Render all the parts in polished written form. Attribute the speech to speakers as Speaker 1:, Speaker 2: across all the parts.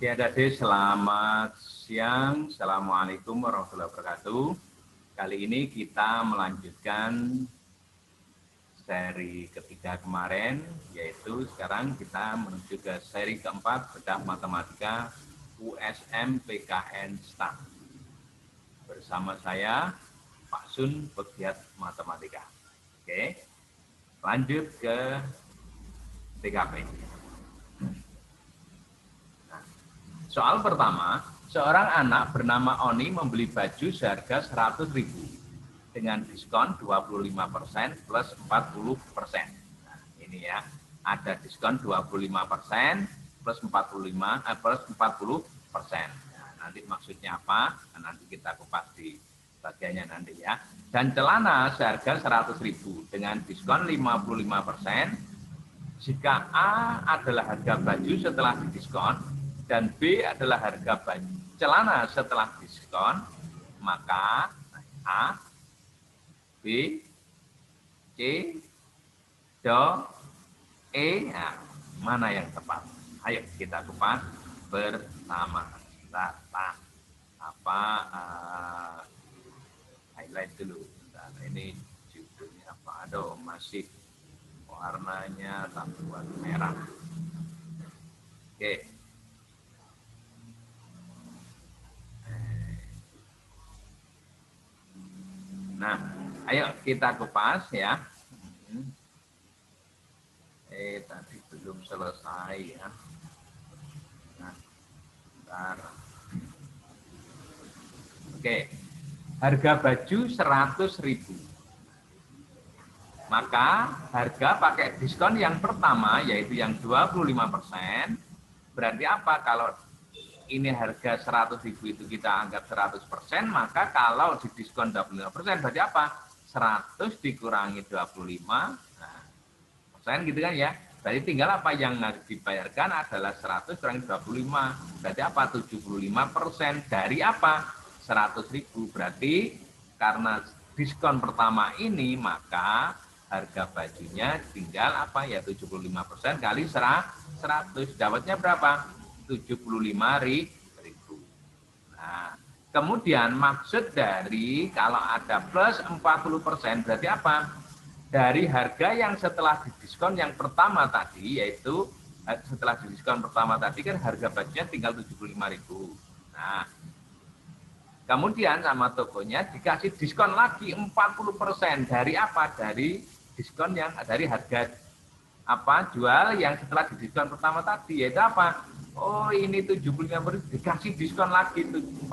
Speaker 1: Oke, adik-adik, selamat siang. Assalamualaikum warahmatullahi wabarakatuh. Kali ini kita melanjutkan seri ketiga kemarin, yaitu sekarang kita menuju ke seri keempat bedah matematika USM PKN STAT. Bersama saya, Pak Sun, pegiat matematika. Oke, lanjut ke TKP. Soal pertama, seorang anak bernama Oni membeli baju seharga 100.000 dengan diskon 25% plus 40%. Nah, ini ya, ada diskon 25% plus 40%. Nah, nanti maksudnya apa? Nah, nanti kita kupas di bagiannya nanti ya. Dan celana seharga 100.000 dengan diskon 55%. Jika A adalah harga baju setelah didiskon dan B adalah harga baju celana setelah diskon, maka A, B, C, D, E, nah, mana yang tepat? Ayo kita kupas bersama. Highlight dulu. Nah, ini judulnya apa? Aduh, masih warnanya tambuhan merah. Oke. Nah, ayo kita kupas ya. Tadi belum selesai ya. Nah, bentar. Oke. Harga baju 100.000. Maka harga pakai diskon yang pertama yaitu yang 25%. Berarti apa? Kalau ini harga 100.000 itu kita anggap 100%, maka kalau di diskon 25% berarti apa? 100 dikurangi 25, nah, persen gitu kan ya. Berarti tinggal apa yang harus dibayarkan adalah 100 kurangi 25. Berarti apa? 75% dari apa? 100.000. Berarti karena diskon pertama ini, maka harga bajunya tinggal apa ya? 75% kali 100. Dapatnya berapa? 75.000. Nah, kemudian maksud dari kalau ada plus 40% berarti apa? Dari harga yang setelah didiskon yang pertama tadi, yaitu setelah didiskon pertama tadi kan harga bajunya tinggal 75.000. Nah, kemudian sama tokonya dikasih diskon lagi 40% dari apa? Dari diskon yang dari harga apa jual yang setelah didiskon pertama tadi, yaitu apa? Oh, ini 75.000 dikasih diskon lagi 40%.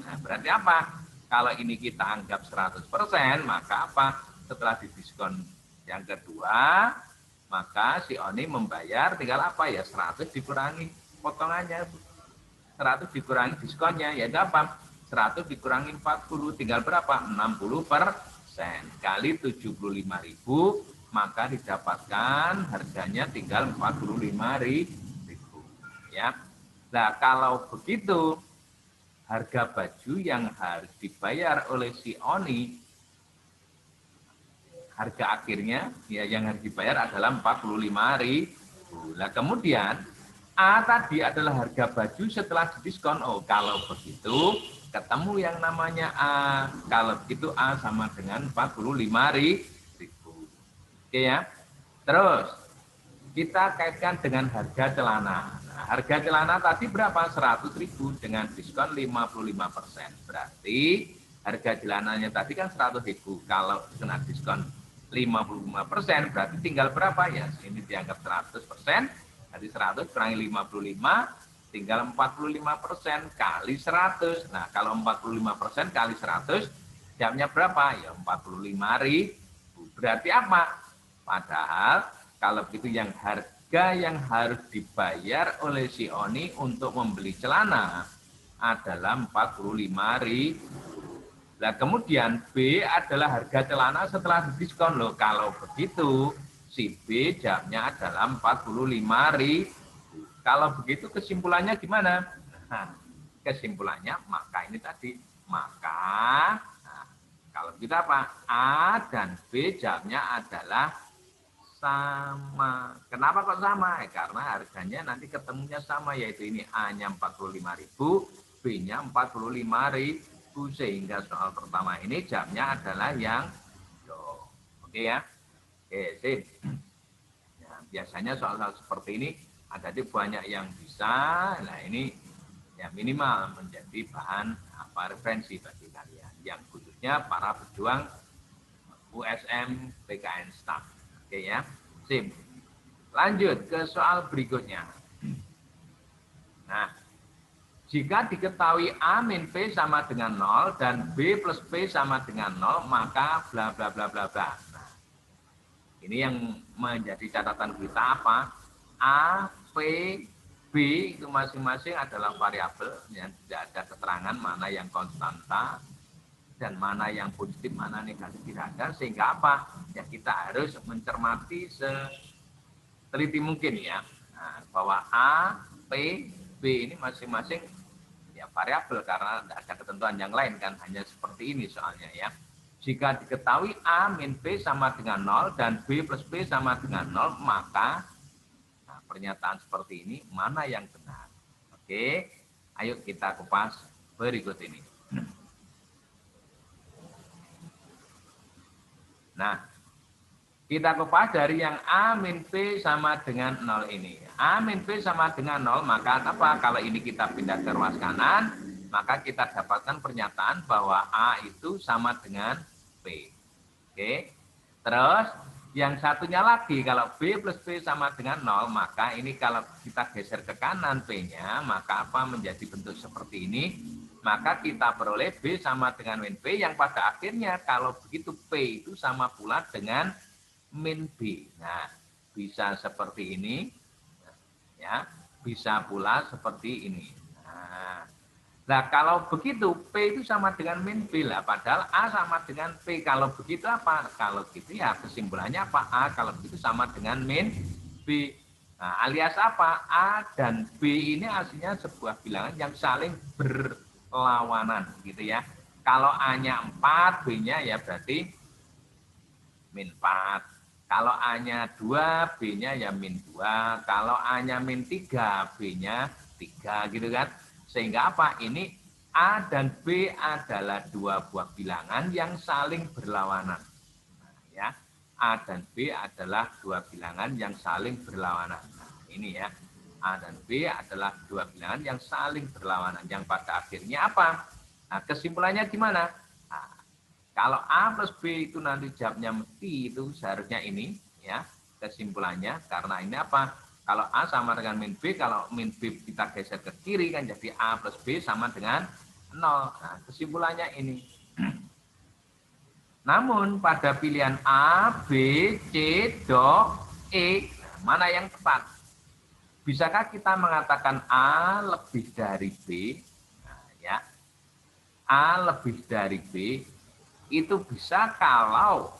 Speaker 1: Nah, berarti apa? Kalau ini kita anggap 100%, maka apa? Setelah didiskon yang kedua, maka si Oni membayar tinggal apa ya? 100 dikurangi potongannya. 100 dikurangi diskonnya, yaitu apa? 100 dikurangi 40, tinggal berapa? 60% kali 75.000, maka didapatkan harganya tinggal 45.000. Ya. Nah, kalau begitu harga baju yang harus dibayar oleh si Oni, harga akhirnya ya yang harus dibayar adalah 45.000. Nah, kemudian A tadi adalah harga baju setelah didiskon. Oh, kalau begitu ketemu yang namanya A. Kalau begitu A sama dengan 45.000. Oke ya. Terus kita kaitkan dengan harga celana. Nah, harga celana tadi berapa? 100.000 dengan diskon 55%. Berarti harga celananya tadi kan 100.000. Kalau kena diskon 55%, berarti tinggal berapa ya? Ini dianggap 100%. Jadi 100 kurangi 55, tinggal 45% kali 100. Nah, kalau 45% kali 100, jamnya berapa? Ya 45.000. Berarti apa? Padahal kalau begitu yang harga yang harus dibayar oleh si Oni untuk membeli celana adalah 45.000. Nah, kemudian B adalah harga celana setelah didiskon. Loh, kalau begitu si B jamnya adalah 45.000. Kalau begitu kesimpulannya gimana? Nah, kesimpulannya maka ini tadi. Maka nah, kalau kita apa? A dan B jamnya adalah sama. Kenapa kok sama? Karena harganya nanti ketemunya sama, yaitu ini A-nya 45.000, B-nya 45.000, sehingga soal pertama ini jawabnya adalah yang do. Oke ya? Oke, sip. Nah, biasanya soal-soal seperti ini ada banyak yang bisa. Nah, ini ya minimal menjadi bahan referensi bagi kalian, yang khususnya para pejuang USM PKN Staff. Oke ya, sip. Lanjut ke soal berikutnya. Nah, jika diketahui A min P sama dengan 0 dan B plus P sama dengan 0, maka bla bla bla bla bla. Nah, ini yang menjadi catatan kita apa? A, P, B itu masing-masing adalah variabel yang tidak ada keterangan mana yang konstanta dan mana yang positif, mana negatif tidak ada, sehingga apa? Ya kita harus mencermati seteliti mungkin ya. Nah, bahwa A, P, B ini masing-masing ya variabel karena tidak ada ketentuan yang lain kan, hanya seperti ini soalnya ya. Jika diketahui A min B sama dengan 0 dan B plus B sama dengan 0, maka pernyataan seperti ini mana yang benar? Oke, ayo kita kupas berikut ini. Nah, kita kupas dari yang A min P sama dengan 0 ini. A min P sama dengan 0, maka apa? Kalau ini kita pindah ke ruas kanan, maka kita dapatkan pernyataan bahwa A itu sama dengan P. Oke. Terus yang satunya lagi, kalau B plus P sama dengan 0, maka ini kalau kita geser ke kanan P-nya, maka apa menjadi bentuk seperti ini? Maka kita peroleh B sama dengan min P, yang pada akhirnya kalau begitu P itu sama pula dengan min B. Nah, bisa seperti ini, ya, bisa pula seperti ini. Nah, kalau begitu P itu sama dengan min B lah, padahal A sama dengan P. Kalau begitu apa? Kalau gitu ya kesimpulannya apa? A kalau begitu sama dengan min B. Nah, alias apa? A dan B ini aslinya sebuah bilangan yang saling berlawanan gitu ya. Kalau A-nya 4, B-nya ya berarti min 4. Kalau A-nya 2, B-nya ya min 2. Kalau A-nya min 3, B-nya 3 gitu kan. Sehingga apa? Ini A dan B adalah dua buah bilangan yang saling berlawanan. Nah, ya, A dan B adalah dua bilangan yang saling berlawanan. Nah, ini ya, A dan B adalah dua bilangan yang saling berlawanan. Yang pada akhirnya apa? Nah, kesimpulannya gimana? Nah, kalau A plus B itu nanti jawabnya mesti itu seharusnya ini, ya, kesimpulannya. Karena ini apa? Kalau A sama dengan min B, kalau min B kita geser ke kiri kan jadi A plus B sama dengan 0. Nah, kesimpulannya ini. Namun pada pilihan A, B, C, do, E, mana yang tepat? Bisakah kita mengatakan A lebih dari B? Nah, ya. A lebih dari B itu bisa kalau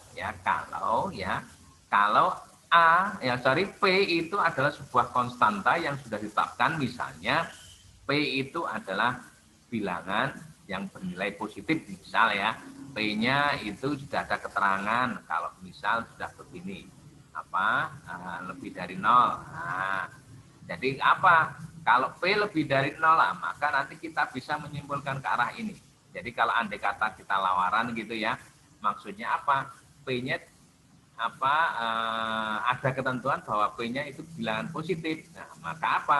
Speaker 1: P itu adalah sebuah konstanta yang sudah ditetapkan, misalnya P itu adalah bilangan yang bernilai positif, misal ya, P-nya itu sudah ada keterangan kalau misal sudah begini, lebih dari 0. Nah, jadi apa? Kalau P lebih dari 0 lah, maka nanti kita bisa menyimpulkan ke arah ini. Jadi kalau andai kata kita lawaran gitu ya, maksudnya apa? P-nya ada ketentuan bahwa P-nya itu bilangan positif. Nah, maka apa?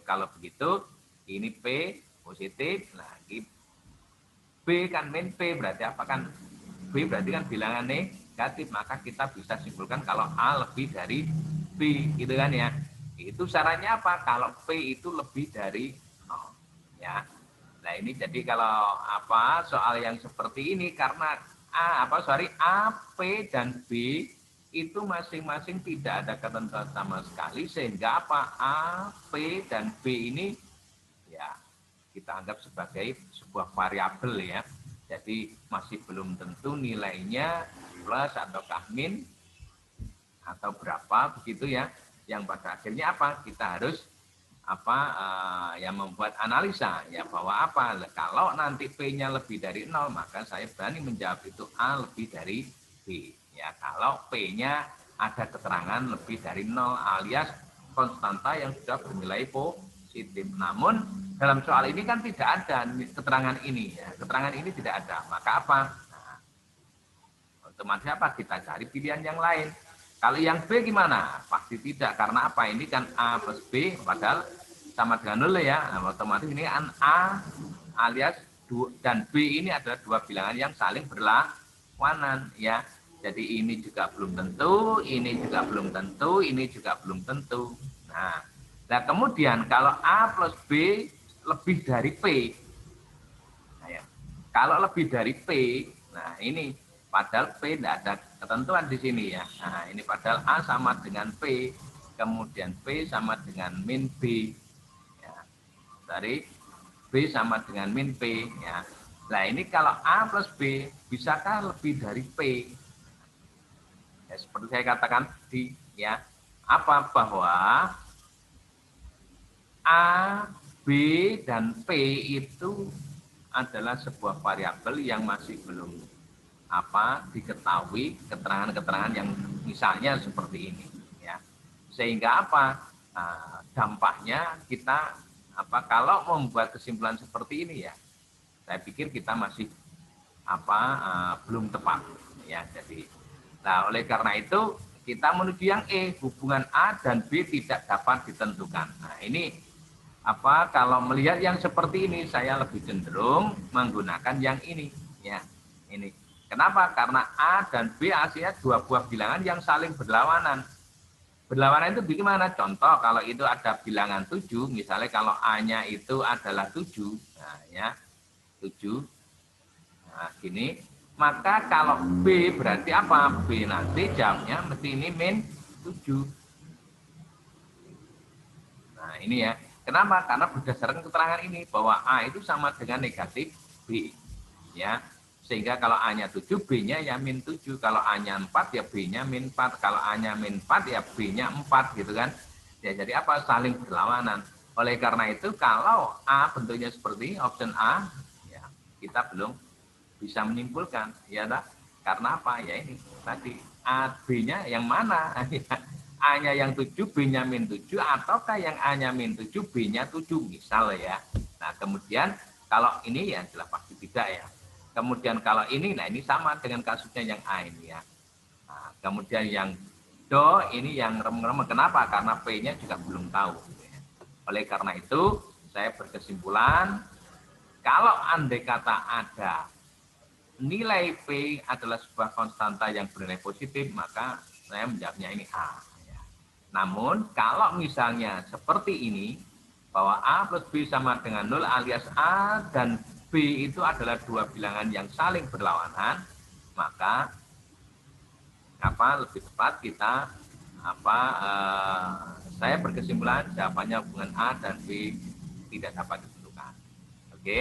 Speaker 1: Kalau begitu, ini P positif, nah ini B kan min P, berarti apa kan? B berarti kan bilangan negatif, maka kita bisa simpulkan kalau A lebih dari B, gitu kan ya. Itu syaratnya apa? Kalau P itu lebih dari 0, ya. Nah, ini jadi kalau soal yang seperti ini karena A, P dan B itu masing-masing tidak ada ketentuan sama sekali, sehingga A, P, dan B ini ya kita anggap sebagai sebuah variabel ya. Jadi masih belum tentu nilainya plus ataukah min atau berapa begitu ya. Yang pada akhirnya kita harus membuat analisa ya bahwa kalau nanti P-nya lebih dari 0, maka saya berani menjawab itu A lebih dari B. Ya, kalau P-nya ada keterangan lebih dari 0 alias konstanta yang sudah bernilai positif. Namun dalam soal ini kan tidak ada keterangan ini, ya. Keterangan ini tidak ada. Maka apa? Nah, otomatis apa? Kita cari pilihan yang lain. Kalau yang B gimana? Pasti tidak, karena apa? Ini kan A plus B, padahal sama dengan 0 ya. Nah, otomatis ini kan A alias dan B ini adalah dua bilangan yang saling berlawanan ya. Jadi ini juga belum tentu, ini juga belum tentu, ini juga belum tentu. Nah kemudian kalau A plus B lebih dari P, nah, ya. Kalau lebih dari P, nah ini padahal P tidak ada ketentuan di sini ya. Nah ini padahal A sama dengan P, kemudian P sama dengan min B, ya. Dari B sama dengan min P ya. Nah ini kalau A plus B bisakah lebih dari P? Ya, seperti saya katakan tadi ya, apa bahwa A, B dan P itu adalah sebuah variabel yang masih belum diketahui keterangan-keterangan yang misalnya seperti ini ya. Sehingga dampaknya kita kalau membuat kesimpulan seperti ini ya, saya pikir kita masih belum tepat ya. Jadi oleh karena itu kita menuju yang E, hubungan A dan B tidak dapat ditentukan. Nah ini kalau melihat yang seperti ini saya lebih cenderung menggunakan yang ini ya. Ini kenapa? Karena A dan B aslinya dua buah bilangan yang saling berlawanan. Berlawanan itu bagaimana? Contoh kalau itu ada bilangan 7, misalnya kalau A-nya itu adalah 7, nah ya 7. Nah, gini, maka kalau B berarti apa? B nanti jamnya mesti ini min 7. Nah, ini ya. Kenapa? Karena berdasarkan keterangan ini bahwa A itu sama dengan negatif B. Ya. Sehingga kalau A-nya 7, B-nya ya min 7. Kalau A-nya 4, ya B-nya min 4. Kalau A-nya min 4, ya B-nya 4 gitu kan. Ya, jadi saling berlawanan. Oleh karena itu, kalau A bentuknya seperti option A, ya kita belum bisa menyimpulkan. Ya, karena apa? Ya ini tadi, A, B-nya yang mana? A-nya yang 7, B-nya min 7, ataukah yang A-nya min 7, B-nya 7, misal ya. Nah, kemudian kalau ini ya jelas pasti tidak ya. Kemudian kalau ini, nah ini sama dengan kasusnya yang A ini ya. Nah, kemudian yang Do ini yang remeng-remeng. Kenapa? Karena P-nya juga belum tahu. Oleh karena itu, saya berkesimpulan, kalau andai kata ada nilai P adalah sebuah konstanta yang bernilai positif, maka saya menjawabnya ini A. Namun, kalau misalnya seperti ini, bahwa A plus B sama dengan 0 alias A dan B itu adalah dua bilangan yang saling berlawanan, maka lebih tepat kita saya berkesimpulan jawabannya hubungan A dan B tidak dapat ditentukan. Oke,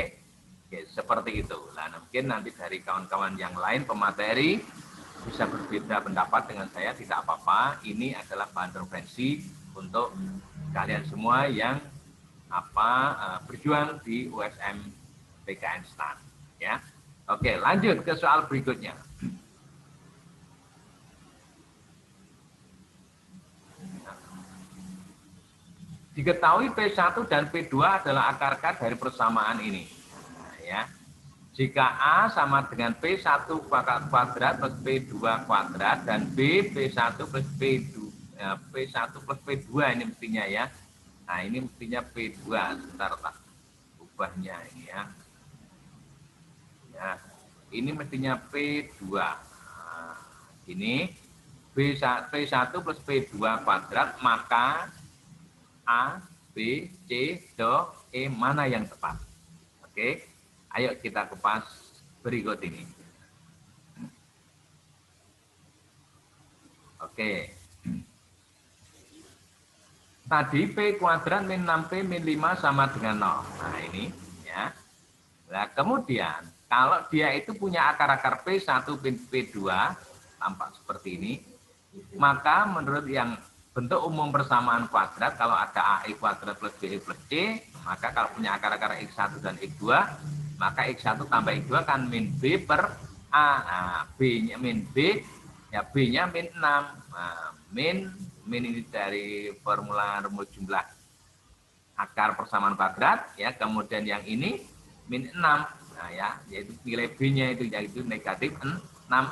Speaker 1: seperti itu. Nah, mungkin nanti dari kawan-kawan yang lain pemateri bisa berbeda pendapat dengan saya, tidak apa-apa. Ini adalah bahan referensi untuk kalian semua yang berjuang di USM PKN STAN ya. Oke, lanjut ke soal berikutnya. Diketahui P1 dan P2 adalah akar-akar dari persamaan ini. Nah, ya. Jika A sama dengan P1 kuadrat plus P2 kuadrat dan B P1 plus P2 P1 plus P2 ini mestinya ya. Nah, ini mestinya P2. Sebentar tak ubahnya ini ya. Ya, ini mestinya P2. Nah, ini P1 plus P2 kuadrat, maka A, B, C, D, E mana yang tepat? Oke, ayo kita kupas berikut ini. Oke. Tadi P kuadrat min 6P min 5 sama dengan 0. Nah, ini ya. Nah, kemudian kalau dia itu punya akar-akar P1 P2 tampak seperti ini, maka menurut yang bentuk umum persamaan kuadrat, kalau ada AI kuadrat plus BE plus C, maka kalau punya akar-akar X1 dan X2, maka X1 tambah X2 kan min B per A. Nah, B-nya min B Ya B-nya min 6. Nah, min ini dari formula rumus jumlah akar persamaan kuadrat ya, kemudian yang ini min 6. Nah ya, yaitu nilai B-nya itu yaitu negatif 6.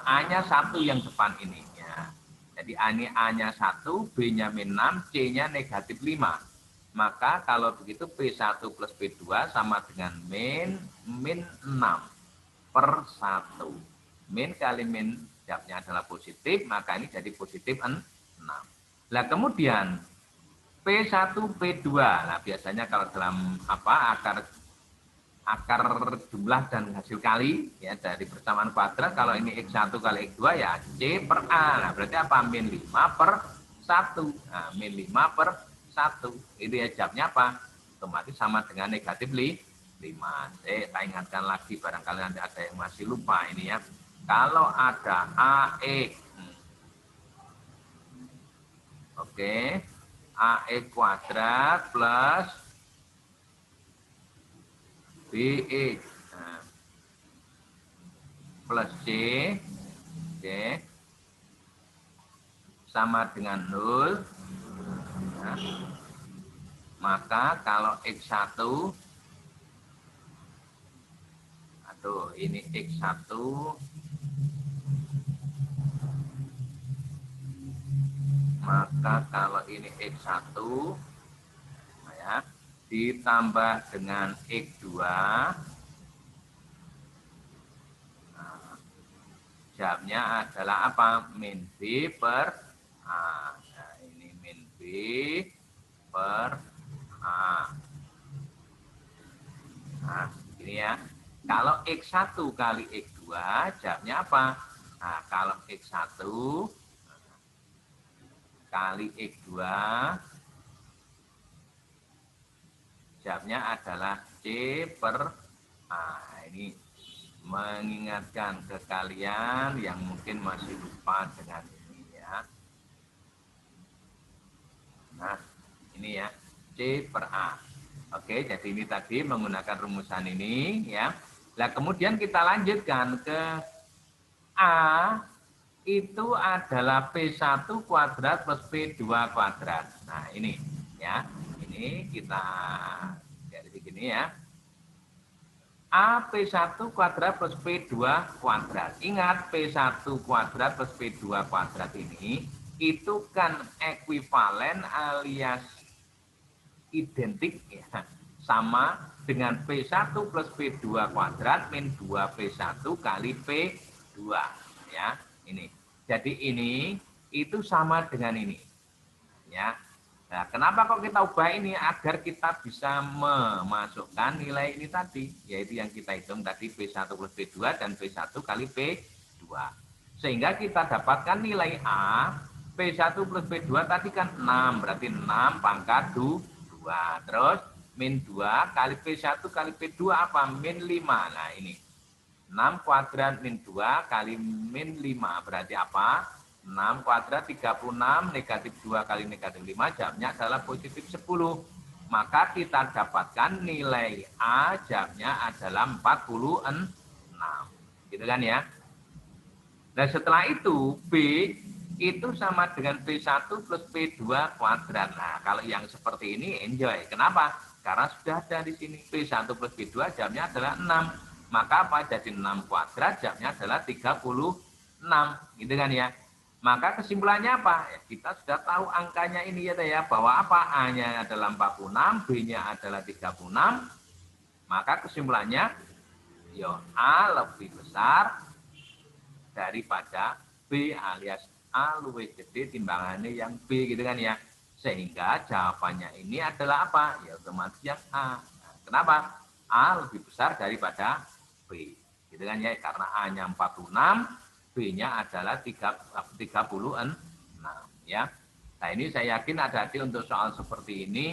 Speaker 1: A-nya 1 yang depan ini ya. Jadi A-nya 1, B-nya min 6, C-nya negatif 5. Maka kalau begitu P1 plus P2 sama dengan min 6 per 1. Min kali min jawabnya adalah positif, maka ini jadi positif 6. Nah kemudian P1, P2. Nah, biasanya kalau dalam akar jumlah dan hasil kali ya dari persamaan kuadrat, kalau ini X1 kali X2 ya C per A. Nah, berarti apa? Min 5 per 1. Nah, min 5 per 1. Itu ya jawabnya apa? Otomatis sama dengan negatif 5. Saya ingatkan lagi, barangkali nanti ada yang masih lupa ini ya. Kalau ada AE, oke, AE kuadrat plus BE plus C, oke, sama dengan 0. Nah, maka kalau X1, aduh ini X1, maka kalau ini X1 ya, ditambah dengan X2, nah, jawabnya adalah apa? Min B per A. Nah, ini min B per A. Nah, ini ya. Kalau X1 kali X2, jawabnya apa? Nah, kalau X1 kali X2, jawabnya adalah C per A. Ini mengingatkan ke kalian yang mungkin masih lupa dengan ini ya. Nah, ini ya, C per A. Oke, jadi ini tadi menggunakan rumusan ini ya. Nah, kemudian kita lanjutkan ke A itu adalah P1 kuadrat plus P2 kuadrat. Nah, ini ya. Ini kita jadi begini ya. A P1 kuadrat plus P2 kuadrat. Ingat, P1 kuadrat plus P2 kuadrat ini itu kan ekuivalen alias identik ya, sama dengan P1 plus P2 kuadrat min 2P1 kali P2 ya. Ini. Jadi ini itu sama dengan ini. Ya. Nah, kenapa kok kita ubah ini? Agar kita bisa memasukkan nilai ini tadi, yaitu yang kita hitung tadi P1 plus P2 dan P1 kali P2. Sehingga kita dapatkan nilai A, P1 plus P2 tadi kan 6, berarti 6 pangkat 2. Terus min 2 kali P1 kali P2 apa? Min 5. Nah ini, 6 kuadrat min 2 kali min 5, berarti apa? 6 kuadrat 36, negatif 2 kali negatif 5, jawabnya adalah positif 10. Maka kita dapatkan nilai A, jawabnya adalah 46. Gitu kan ya. Nah setelah itu, B itu sama dengan P1 plus P2 kuadrat. Nah kalau yang seperti ini enjoy. Kenapa? Karena sudah ada di sini. P1 plus P2 jawabnya adalah 6. Maka apa? Jadi 6 kuadrat, jawabnya adalah 36. Gitu kan ya. Maka kesimpulannya apa? Ya, kita sudah tahu angkanya ini ya, bahwa apa? A-nya adalah 46, B-nya adalah 36. Maka kesimpulannya, yo A lebih besar daripada B alias A lebih gede timbangannya yang B gitu kan ya. Sehingga jawabannya ini adalah apa? Ya otomatis yang A. Nah, kenapa? A lebih besar daripada B. Gitu kan ya, karena A-nya 46, B-nya adalah 36 ya. Nah, ini saya yakin adik-adik untuk soal seperti ini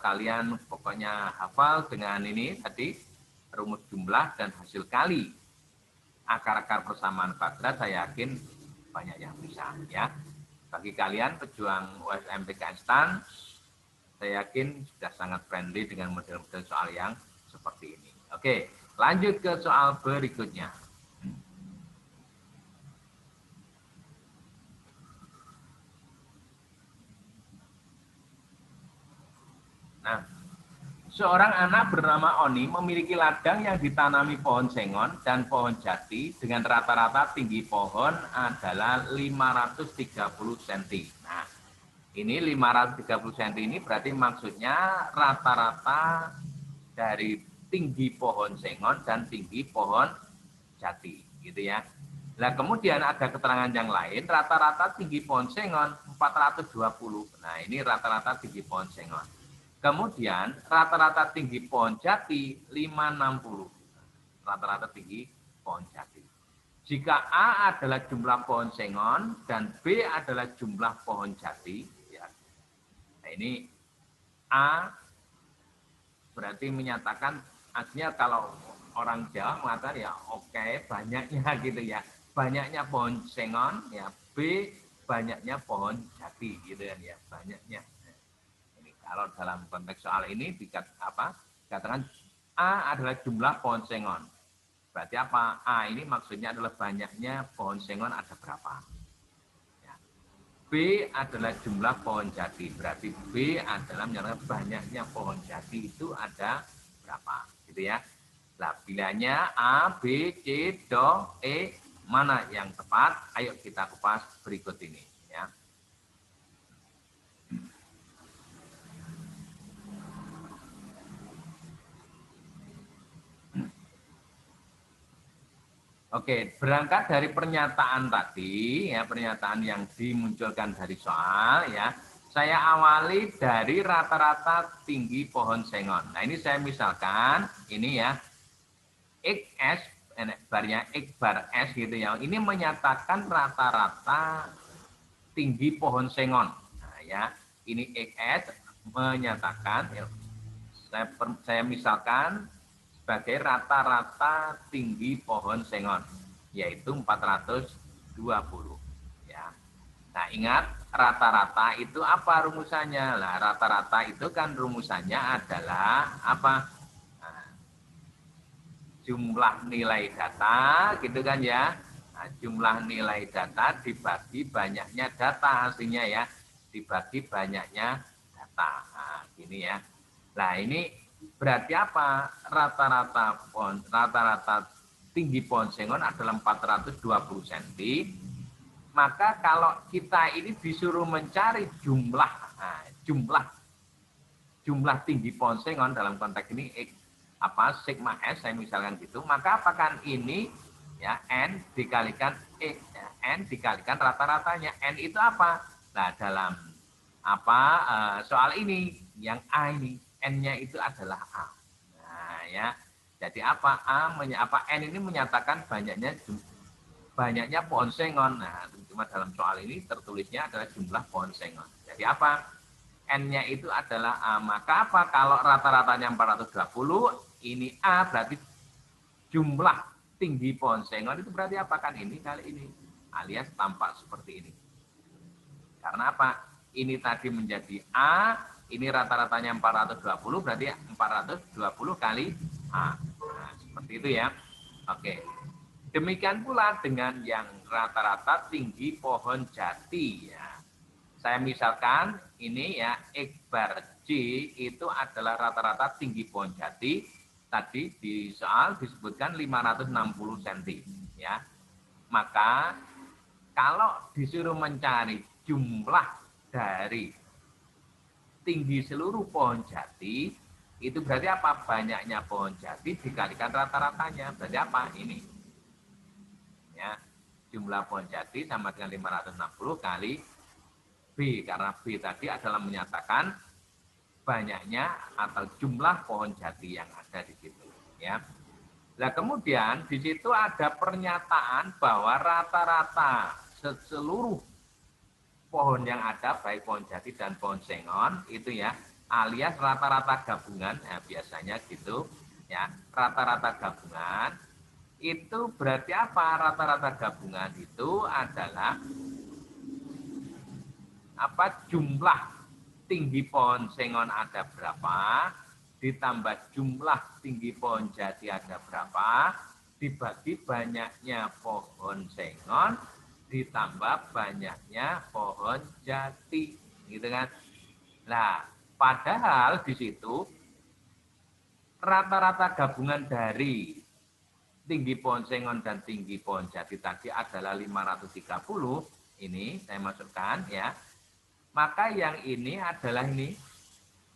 Speaker 1: kalian pokoknya hafal dengan ini tadi rumus jumlah dan hasil kali akar-akar persamaan kuadrat. Saya yakin banyak yang bisa ya. Bagi kalian pejuang USMPK instan, saya yakin sudah sangat friendly dengan model-model soal yang seperti ini. Oke, lanjut ke soal berikutnya. Nah, seorang anak bernama Oni memiliki ladang yang ditanami pohon sengon dan pohon jati dengan rata-rata tinggi pohon adalah 530 cm. Nah, ini 530 cm ini berarti maksudnya rata-rata dari tinggi pohon sengon dan tinggi pohon jati, gitu ya. Nah, kemudian ada keterangan yang lain, rata-rata tinggi pohon sengon 420. Nah, ini rata-rata tinggi pohon sengon. Kemudian rata-rata tinggi pohon jati 560. Rata-rata tinggi pohon jati. Jika A adalah jumlah pohon sengon dan B adalah jumlah pohon jati, ya. Nah, ini A berarti menyatakan, artinya kalau orang Jawa mengatakan ya oke, banyaknya gitu ya. Banyaknya pohon sengon, ya B banyaknya pohon jati gitu kan ya, banyaknya. Ini kalau dalam konteks soal ini dikatakan A adalah jumlah pohon sengon. Berarti apa? A ini maksudnya adalah banyaknya pohon sengon ada berapa. Ya. B adalah jumlah pohon jati. Berarti B adalah menyatakan banyaknya pohon jati itu ada berapa. Gitu ya. Nah, pilihannya A, B, C, D, E, mana yang tepat? Ayo kita kupas berikut ini. Ya. Oke, berangkat dari pernyataan tadi, ya pernyataan yang dimunculkan dari soal, ya. Saya awali dari rata-rata tinggi pohon sengon. Nah, ini saya misalkan, ini ya, XS, barnya X bar S gitu ya. Ini menyatakan rata-rata tinggi pohon sengon. Nah, ya, ini XS menyatakan, ya, saya misalkan sebagai rata-rata tinggi pohon sengon, yaitu 420. Ya. Nah, ingat rata-rata itu apa rumusannya? Nah, rata-rata itu kan rumusannya adalah apa? Nah, jumlah nilai data, gitu kan ya. Nah, jumlah nilai data dibagi banyaknya data hasilnya ya, dibagi banyaknya data. Nah, gini ya. Nah, ini berarti apa? Rata-rata tinggi pohon sengon adalah 420 cm. Maka kalau kita ini disuruh mencari jumlah tinggi pohon sengon dalam konteks ini sigma S, saya misalkan gitu, maka apakan ini ya N dikalikan N dikalikan rata-ratanya. N itu apa? Nah, dalam soal ini yang A ini N-nya itu adalah A. Nah, ya. Jadi N ini menyatakan banyaknya pohon sengon. Nah, cuma dalam soal ini tertulisnya adalah jumlah pohon sengon. Jadi apa? N-nya itu adalah A. Maka apa? Kalau rata-ratanya 420, ini A berarti jumlah tinggi pohon sengon itu berarti apa? Kan ini kali ini. Alias tampak seperti ini. Karena apa? Ini tadi menjadi A, ini rata-ratanya 420, berarti 420 kali A. Nah, seperti itu ya. Oke. Demikian pula dengan yang rata-rata tinggi pohon jati ya. Saya misalkan ini ya X bar J itu adalah rata-rata tinggi pohon jati. Tadi di soal disebutkan 560 cm ya. Maka kalau disuruh mencari jumlah dari tinggi seluruh pohon jati, itu berarti apa? Banyaknya pohon jati dikalikan rata-ratanya. Berarti apa? Ini. Ya, jumlah pohon jati sama dengan 560 kali B. Karena B tadi adalah menyatakan banyaknya atau jumlah pohon jati yang ada di situ. Ya. Nah, kemudian di situ ada pernyataan bahwa rata-rata seluruh pohon yang ada, baik pohon jati dan pohon sengon, itu ya, alias rata-rata gabungan, ya, biasanya gitu, ya, rata-rata gabungan, itu berarti apa? Rata-rata gabungan itu adalah jumlah tinggi pohon sengon ada berapa, ditambah jumlah tinggi pohon jati ada berapa, dibagi banyaknya pohon sengon, ditambah banyaknya pohon jati, gitu kan? Nah, Padahal di situ rata-rata gabungan dari tinggi pohon sengon dan tinggi pohon jati tadi adalah 530. Ini saya masukkan ya. Maka yang ini adalah ini.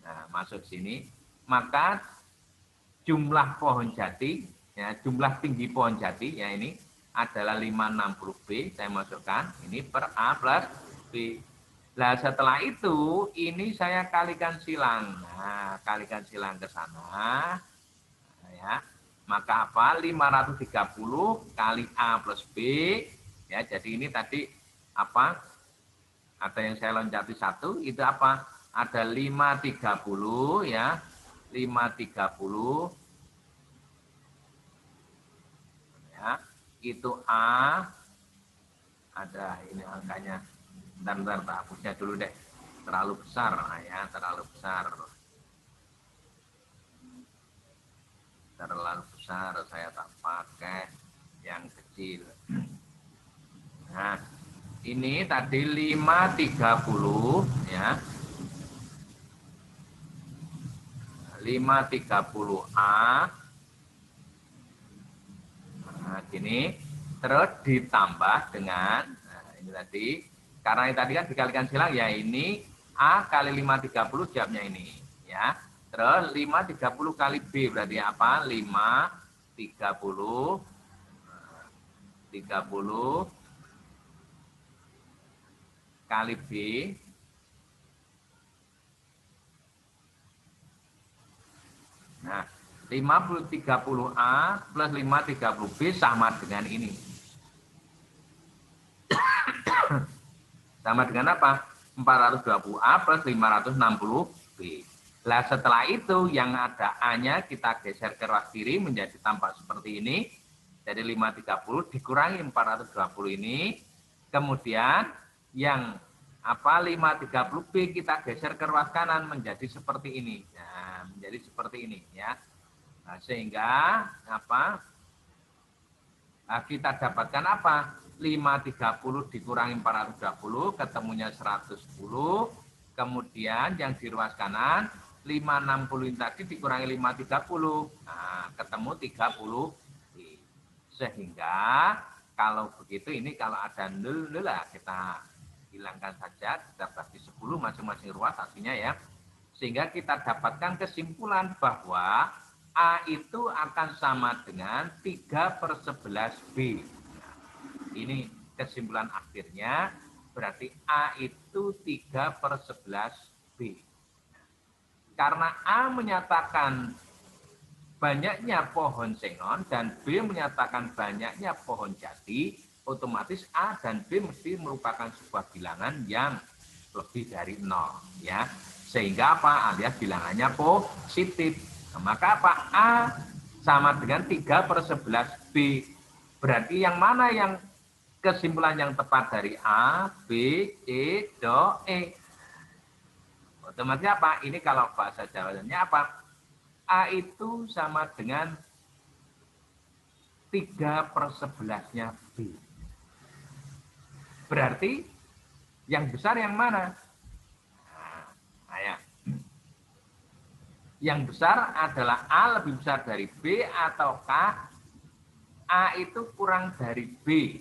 Speaker 1: Nah, masuk sini. Maka jumlah pohon jati, ya, jumlah tinggi pohon jati ya ini adalah 560B. Saya masukkan ini per A plus B. Nah, setelah itu ini saya kalikan silang. Nah, kalikan silang ke sana. Nah, ya. Maka apa? 530 kali A plus B. Ya, jadi ini tadi apa? Ada yang saya loncati 1, itu apa? Ada 530 ya. 530 ya. Itu A. Ada ini angkanya. Bentar, hapusnya dulu deh. Terlalu besar ya, terlalu besar. Terlalu besar, saya tak pakai yang kecil. Nah, ini tadi 530 ya. 530A. Nah, gini. Terus ditambah dengan, nah ini tadi, karena ini tadi kan dikalikan silang, ya ini A kali 530 jawabnya ini. Ya. Terus 530 kali B berarti apa? 530 kali B. Nah, 5030A plus 530B sama dengan ini. Sama dengan apa? 420A plus 560B. Nah, setelah itu yang ada A-nya kita geser ke ruas kiri menjadi tampak seperti ini. Jadi 530 dikurangi 420 ini. Kemudian yang apa 530B kita geser ke ruas kanan menjadi seperti ini. Nah, menjadi seperti ini ya. Nah, sehingga apa? Nah, kita dapatkan apa? 530 dikurangi 420 ketemunya 110. Kemudian yang di ruas kanan 560 tadi dikurangi 530. Nah, ketemu 30. Sehingga kalau begitu ini kalau ada nol lah kita hilangkan saja, kita bagi 10 masing-masing ruas hasilnya ya. Sehingga kita dapatkan kesimpulan bahwa A itu akan sama dengan 3/11B. Ini kesimpulan akhirnya, berarti A itu 3/11B. Karena A menyatakan banyaknya pohon sengon dan B menyatakan banyaknya pohon jati, otomatis A dan B mesti merupakan sebuah bilangan yang lebih dari 0. Ya. Sehingga apa? Alias bilangannya positif. Nah, maka apa? A sama dengan 3/11B. Berarti yang mana yang kesimpulan yang tepat dari A, B, C, D, E? Otomatis apa? Ini kalau bahasa Jawanya apa? A itu sama dengan 3/11-nya B. Berarti yang besar yang mana? Nah, ya. Yang besar adalah A lebih besar dari B ataukah A itu kurang dari B?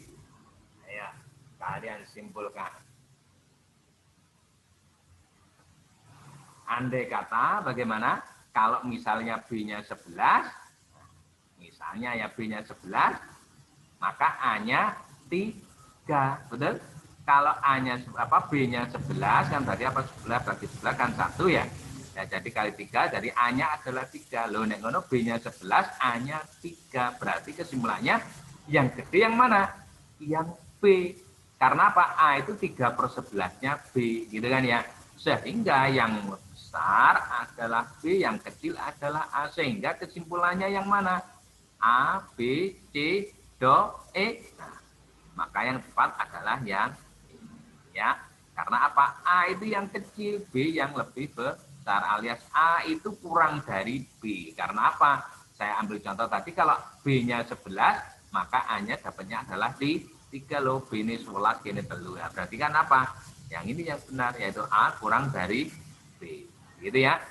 Speaker 1: Ya, kalian simpulkan. Andai kata bagaimana? Kalau misalnya B-nya 11, misalnya ya B-nya 11, maka A-nya 3, betul? Kalau A-nya B-nya 11 kan berarti apa? 11 bagi 11 kan 1 ya. Ya jadi kali 3, jadi A-nya adalah 3. Loh nek ngono B-nya 11, A-nya 3. Berarti kesimpulannya yang gede yang mana? Yang B. Karena apa? A itu 3/11-nya B, gitu kan ya. Sehingga yang besar adalah B, yang kecil adalah A. Sehingga kesimpulannya yang mana? A, B, C, D, E. Nah, maka yang tepat adalah yang ini ya. Karena apa? A itu yang kecil, B yang lebih besar, alias A itu kurang dari B. Karena apa? Saya ambil contoh tadi, kalau B-nya 11, maka A-nya dapatnya adalah 3 loh. B ini 11, ini 3. Berarti kan apa? Yang ini yang benar, yaitu A kurang dari B. gitu ya.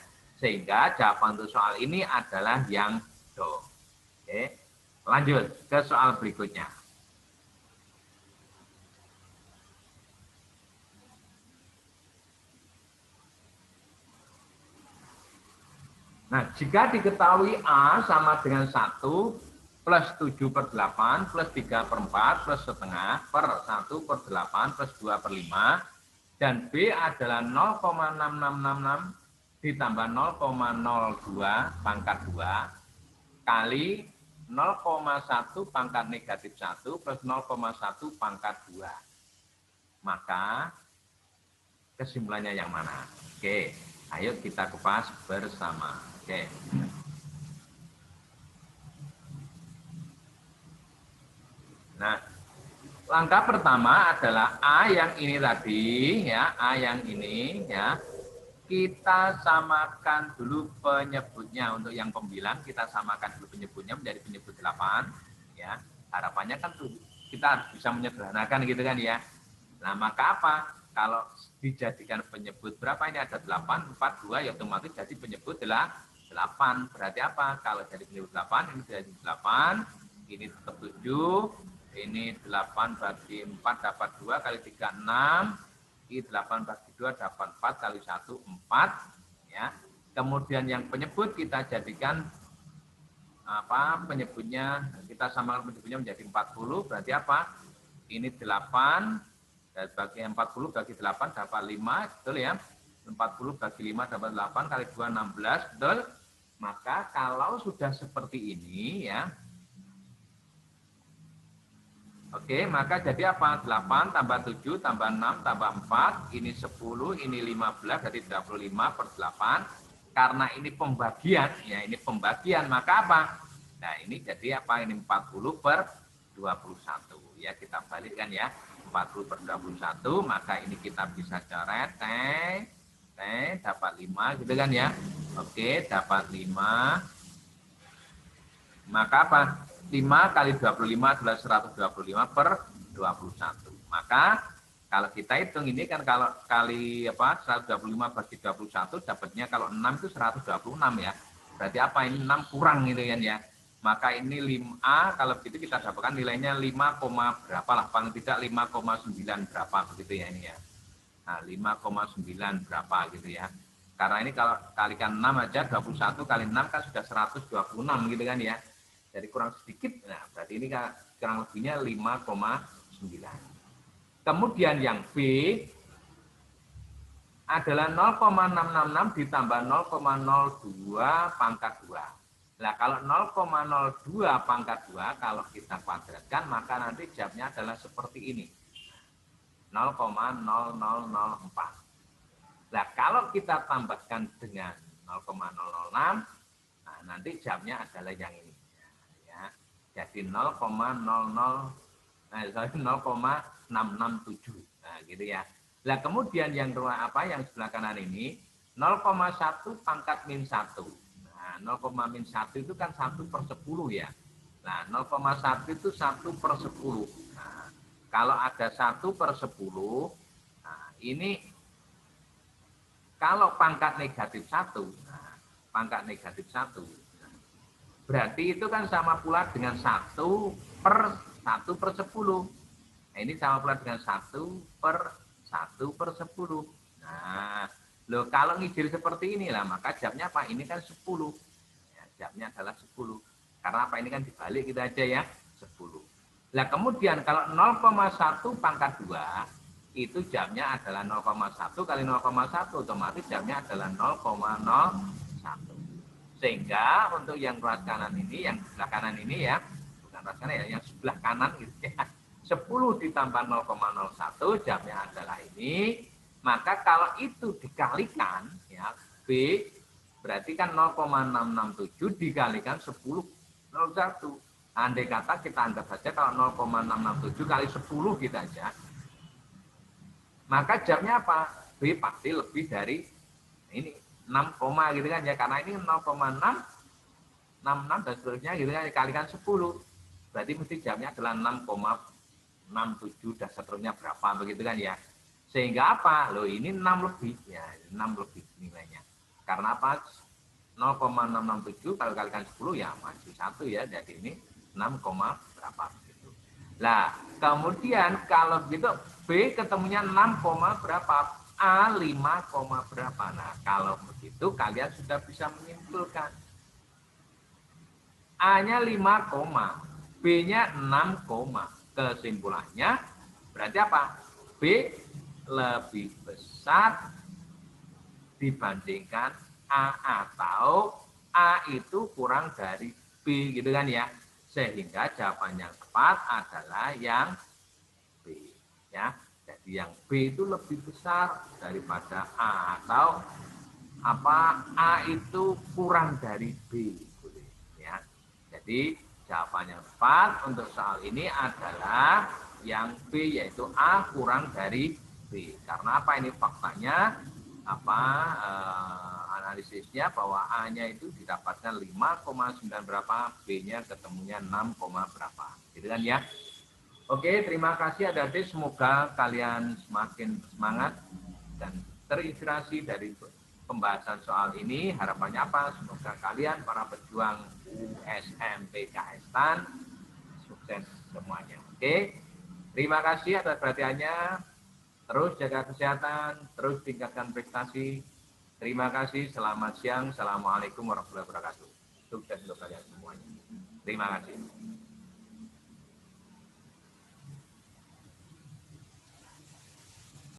Speaker 1: Sehingga jawaban untuk soal ini adalah yang do. Oke, lanjut ke soal berikutnya. Nah, jika diketahui A sama dengan 1 plus 7/8 plus 3/4 plus setengah per 1/8 plus 2/5 dan B adalah 0,6666 ditambah 0,02 pangkat 2 kali 0,1 pangkat negatif 1 plus 0,1 pangkat 2. Maka kesimpulannya yang mana? Oke, ayo kita kupas bersama. Oke. Nah, langkah pertama adalah A yang ini tadi, ya, A yang ini, ya, kita samakan dulu penyebutnya. Untuk yang pembilang, kita samakan dulu penyebutnya menjadi penyebut 8, ya. Harapannya kan tuh kita harus bisa menyederhanakan gitu kan ya. Nah, maka apa? Kalau dijadikan penyebut berapa ini ada 8, 4, 2, ya otomatis jadi penyebut 8. Berarti apa? Kalau jadi penyebut 8, ini jadi 8, ini tetap 7, ini 8 bagi 4 dapat 2 kali 3, 6, ini 8 bagi 2 dapat 4 kali 1, 4. Ya. Kemudian yang penyebut kita jadikan apa penyebutnya, kita samakan penyebutnya menjadi 40, berarti apa? Ini 8, dan bagi 40 bagi 8 dapat 5, betul ya? 40 bagi 5 dapat 8 kali 2, 16, betul? Maka kalau sudah seperti ini ya, oke, maka jadi apa? 8 tambah 7 tambah 6 tambah 4, ini 10, ini 15, jadi 25/8. Karena ini pembagian, ya ini pembagian, maka apa? Nah ini jadi apa? Ini 40/21. Ya kita balikkan ya, 40/21, maka ini kita bisa coret, T dapat 5 gitu kan ya. Oke, dapat 5. Maka apa? 5 kali 25 adalah 125/21. Maka kalau kita hitung ini kan kalau kali apa 125 bagi 21 dapatnya kalau 6 itu 126 ya. Berarti apa? Ini 6 kurang gitu kan ya. Maka ini 5A kalau begitu kita dapatkan nilainya 5, berapa lah, paling tidak 5,9 berapa begitu ya ini ya. Nah, 5,9 berapa gitu ya. Karena ini kalau kalikan 6 aja 21 kali 6 kan sudah 126 gitu kan ya. Jadi kurang sedikit. Nah, berarti ini kurang lebihnya 5,9. Kemudian yang B adalah 0,666 ditambah 0,02 pangkat 2. Nah, kalau 0,02 pangkat 2 kalau kita kuadratkan maka nanti jawabnya adalah seperti ini. 0,0004. Nah, kalau kita tambahkan dengan 0,006, nah nanti jawabnya adalah yang ini. Ya. Jadi 0,667. Nah, gitu ya. Nah, kemudian yang apa yang sebelah kanan ini 0,1 pangkat min 1. Nah, 0,-1 itu kan 1/10 ya. Nah, 0,1 itu 1/10. Nah, kalau ada 1/10, nah ini kalau pangkat negatif 1, nah, pangkat negatif 1, berarti itu kan sama pula dengan 1/10. Nah, ini sama pula dengan 1/10. Nah, loh kalau ngijil seperti inilah, maka jawabnya apa? Ini kan 10. Ya, jawabnya adalah 10. Karena apa? Ini kan dibalik kita aja ya, 10. Nah, kemudian kalau 0,1 pangkat 2, itu jamnya adalah 0,1 kali 0,1, otomatis jamnya adalah 0,01. Sehingga untuk yang ruas kanan ini, yang sebelah kanan ini ya, bukan ruas kanan ya, yang sebelah kanan gitu ya, 10 ditambah 0,01 jamnya adalah ini. Maka kalau itu dikalikan ya, B berarti kan 0,667 dikalikan 10/01. Andai kata kita anggap saja kalau 0,667 kali 10 kita aja, maka jamnya apa? B pasti lebih dari ini 6, gitu kan ya, karena ini 0,666 dan seterusnya gitu kan, dikalikan 10. Berarti mesti jamnya adalah 6,67 dan seterusnya berapa begitu kan ya. Sehingga apa? Loh ini 6 lebih ya, 6 lebih nilainya. Karena apa? 0,667 kalau kalikan 10 ya maju 1 ya. Jadi ini 6, berapa gitu. Nah, kemudian kalau gitu B ketemunya 6, berapa? A 5, berapa. Nah, kalau begitu kalian sudah bisa menyimpulkan. A-nya 5, B-nya 6, kesimpulannya berarti apa? B lebih besar dibandingkan A atau A itu kurang dari B gitu kan ya. Sehingga jawaban yang tepat adalah yang B ya. Jadi yang B itu lebih besar daripada A atau apa A itu kurang dari B ya. Jadi jawaban yang tepat untuk soal ini adalah yang B yaitu A kurang dari B. Karena apa ini faktanya? Analisisnya bahwa A-nya itu didapatkan 5,9 berapa, B-nya ketemunya 6, berapa. Gitu kan ya. Oke, terima kasih adik-adik. Semoga kalian semakin semangat dan terinspirasi dari pembahasan soal ini. Harapannya apa? Semoga kalian para pejuang USMPKS TAN sukses semuanya. Oke, terima kasih atas perhatiannya. Terus jaga kesehatan, terus tingkatkan prestasi. Terima kasih, selamat siang. Assalamualaikum warahmatullahi wabarakatuh. Sukses untuk kalian semuanya. Terima kasih.